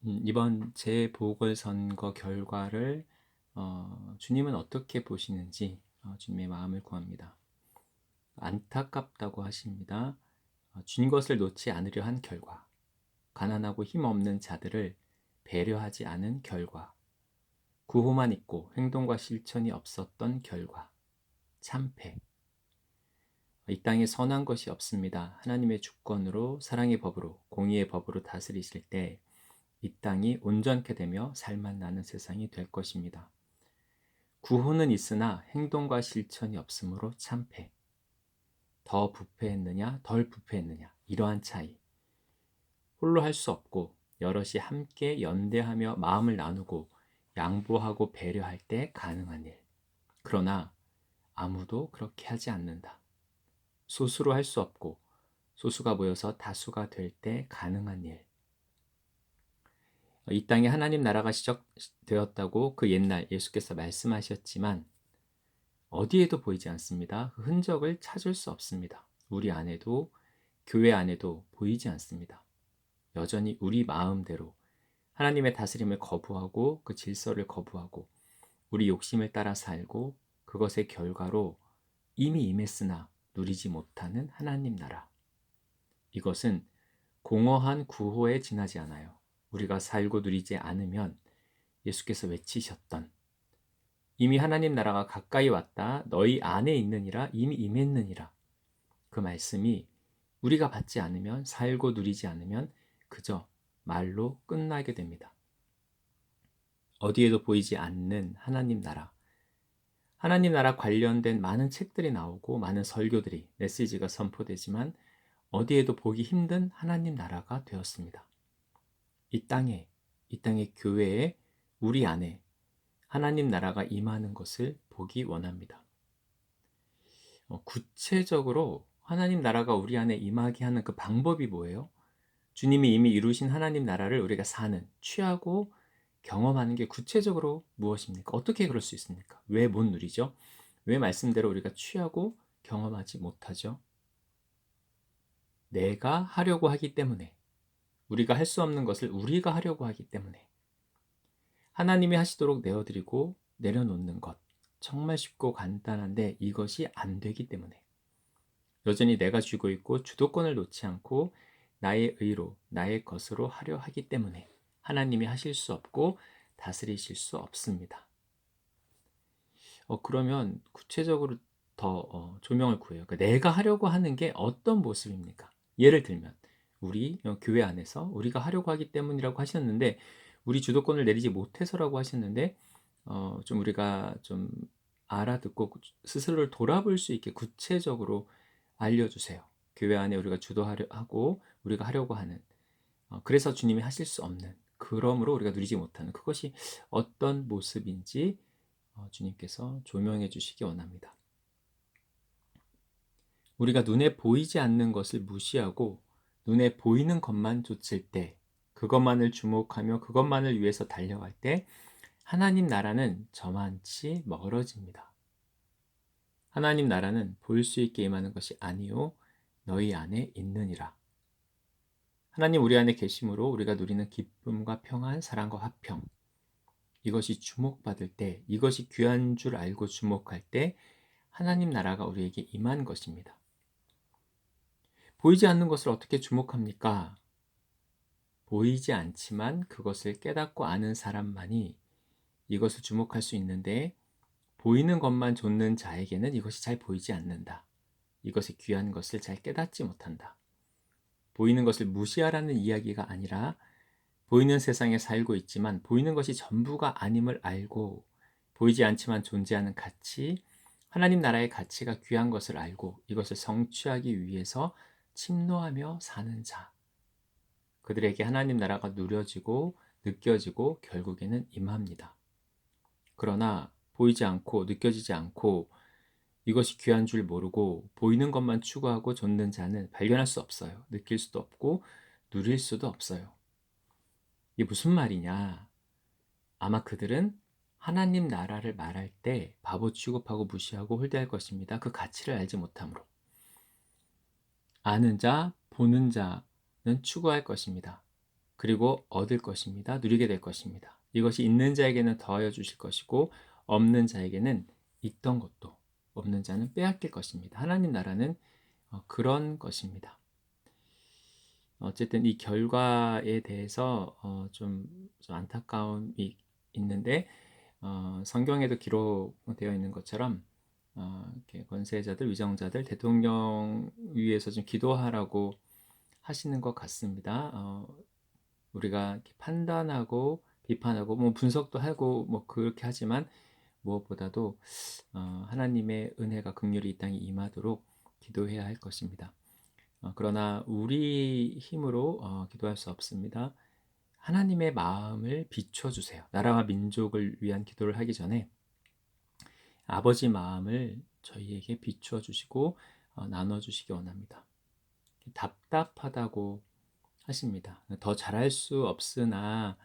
이번 재보궐선거 결과를 주님은 어떻게 보시는지 주님의 마음을 구합니다. 안타깝다고 하십니다. 준 것을 놓지 않으려 한 결과, 가난하고 힘없는 자들을 배려하지 않은 결과, 구호만 있고 행동과 실천이 없었던 결과, 참패. 이 땅에 선한 것이 없습니다. 하나님의 주권으로, 사랑의 법으로, 공의의 법으로 다스리실 때 이 땅이 온전케 되며 살맛 나는 세상이 될 것입니다. 구호는 있으나 행동과 실천이 없으므로 참패. 더 부패했느냐, 덜 부패했느냐, 이러한 차이. 홀로 할 수 없고 여럿이 함께 연대하며 마음을 나누고 양보하고 배려할 때 가능한 일. 그러나 아무도 그렇게 하지 않는다. 소수로 할 수 없고 소수가 모여서 다수가 될 때 가능한 일. 이 땅에 하나님 나라가 시작되었다고 그 옛날 예수께서 말씀하셨지만 어디에도 보이지 않습니다. 그 흔적을 찾을 수 없습니다. 우리 안에도 교회 안에도 보이지 않습니다. 여전히 우리 마음대로 하나님의 다스림을 거부하고 그 질서를 거부하고 우리 욕심을 따라 살고 그것의 결과로 이미 임했으나 누리지 못하는 하나님 나라. 이것은 공허한 구호에 지나지 않아요. 우리가 살고 누리지 않으면 예수께서 외치셨던 이미 하나님 나라가 가까이 왔다. 너희 안에 있느니라 이미 임했느니라. 그 말씀이 우리가 받지 않으면 살고 누리지 않으면 그저 말로 끝나게 됩니다. 어디에도 보이지 않는 하나님 나라. 하나님 나라 관련된 많은 책들이 나오고 많은 설교들이 메시지가 선포되지만 어디에도 보기 힘든 하나님 나라가 되었습니다. 이 땅의 교회에 우리 안에 하나님 나라가 임하는 것을 보기 원합니다. 구체적으로 하나님 나라가 우리 안에 임하게 하는 그 방법이 뭐예요? 주님이 이미 이루신 하나님 나라를 우리가 사는, 취하고 경험하는 게 구체적으로 무엇입니까? 어떻게 그럴 수 있습니까? 왜 못 누리죠? 왜 말씀대로 우리가 취하고 경험하지 못하죠? 내가 하려고 하기 때문에, 우리가 할 수 없는 것을 우리가 하려고 하기 때문에, 하나님이 하시도록 내어드리고 내려놓는 것, 정말 쉽고 간단한데 이것이 안 되기 때문에, 여전히 내가 쥐고 있고 주도권을 놓지 않고 나의 의로, 나의 것으로 하려 하기 때문에 하나님이 하실 수 없고 다스리실 수 없습니다. 그러면 구체적으로 더 조명을 구해요. 그러니까 내가 하려고 하는 게 어떤 모습입니까? 예를 들면 우리 교회 안에서 우리가 하려고 하기 때문이라고 하셨는데 우리 주도권을 내리지 못해서라고 하셨는데 좀 우리가 좀 알아듣고 스스로를 돌아볼 수 있게 구체적으로 알려주세요. 교회 안에 우리가 주도하려 하고 우리가 하려고 하는 그래서 주님이 하실 수 없는 그러므로 우리가 누리지 못하는 그것이 어떤 모습인지 주님께서 조명해 주시기 원합니다. 우리가 눈에 보이지 않는 것을 무시하고 눈에 보이는 것만 좇을 때 그것만을 주목하며 그것만을 위해서 달려갈 때 하나님 나라는 저만치 멀어집니다. 하나님 나라는 볼 수 있게 임하는 것이 아니요 너희 안에 있느니라. 하나님 우리 안에 계심으로 우리가 누리는 기쁨과 평안, 사랑과 화평 이것이 주목받을 때 이것이 귀한 줄 알고 주목할 때 하나님 나라가 우리에게 임한 것입니다. 보이지 않는 것을 어떻게 주목합니까? 보이지 않지만 그것을 깨닫고 아는 사람만이 이것을 주목할 수 있는데 보이는 것만 좇는 자에게는 이것이 잘 보이지 않는다. 이것이 귀한 것을 잘 깨닫지 못한다. 보이는 것을 무시하라는 이야기가 아니라 보이는 세상에 살고 있지만 보이는 것이 전부가 아님을 알고 보이지 않지만 존재하는 가치, 하나님 나라의 가치가 귀한 것을 알고 이것을 성취하기 위해서 침노하며 사는 자. 그들에게 하나님 나라가 누려지고 느껴지고 결국에는 임합니다. 그러나 보이지 않고 느껴지지 않고 이것이 귀한 줄 모르고 보이는 것만 추구하고 좇는 자는 발견할 수 없어요. 느낄 수도 없고 누릴 수도 없어요. 이게 무슨 말이냐? 아마 그들은 하나님 나라를 말할 때 바보 취급하고 무시하고 홀대할 것입니다. 그 가치를 알지 못함으로. 아는 자, 보는 자는 추구할 것입니다. 그리고 얻을 것입니다. 누리게 될 것입니다. 이것이 있는 자에게는 더하여 주실 것이고 없는 자에게는 있던 것도 없는 자는 빼앗길 것입니다. 하나님 나라는 그런 것입니다. 어쨌든 이 결과에 대해서 좀 안타까움이 있는데 성경에도 기록되어 있는 것처럼 이렇게 권세자들, 위정자들, 대통령 위해서 좀 기도하라고 하시는 것 같습니다. 우리가 이렇게 판단하고 비판하고 뭐 분석도 하고 뭐 그렇게 하지만 무엇보다도 하나님의 은혜가 긍휼이 이 땅에 임하도록 기도해야 할 것입니다. 그러나 우리 힘으로 기도할 수 없습니다. 하나님의 마음을 비춰주세요. 나라와 민족을 위한 기도를 하기 전에 아버지 마음을 저희에게 비춰주시고 나눠주시기 원합니다. 답답하다고 하십니다. 더 잘할 수 없으나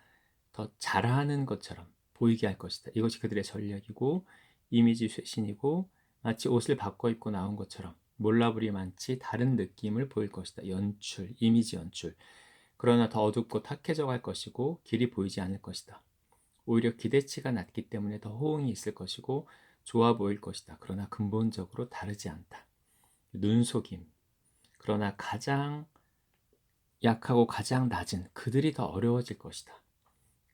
더 잘하는 것처럼 보이게 할 것이다. 이것이 그들의 전략이고 이미지 쇄신이고 마치 옷을 바꿔 입고 나온 것처럼 몰라불이 많지 다른 느낌을 보일 것이다. 연출, 이미지 연출. 그러나 더 어둡고 탁해져 갈 것이고 길이 보이지 않을 것이다. 오히려 기대치가 낮기 때문에 더 호응이 있을 것이고 좋아 보일 것이다. 그러나 근본적으로 다르지 않다. 눈속임. 그러나 가장 약하고 가장 낮은 그들이 더 어려워질 것이다.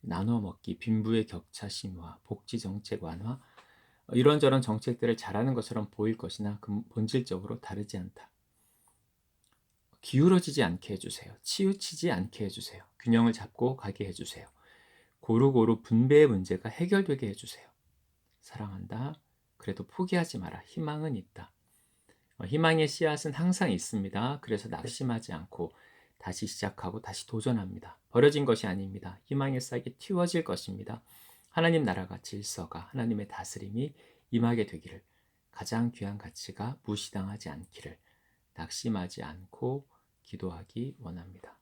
나눠 먹기, 빈부의 격차 심화, 복지 정책 완화, 이런저런 정책들을 잘하는 것처럼 보일 것이나 본질적으로 다르지 않다. 기울어지지 않게 해주세요. 치우치지 않게 해주세요. 균형을 잡고 가게 해주세요. 고루고루 분배의 문제가 해결되게 해주세요. 사랑한다. 그래도 포기하지 마라. 희망은 있다. 희망의 씨앗은 항상 있습니다. 그래서 낙심하지 않고 다시 시작하고 다시 도전합니다. 버려진 것이 아닙니다. 희망의 싹이 틔워질 것입니다. 하나님 나라가 질서가 하나님의 다스림이 임하게 되기를 가장 귀한 가치가 무시당하지 않기를 낙심하지 않고 기도하기 원합니다.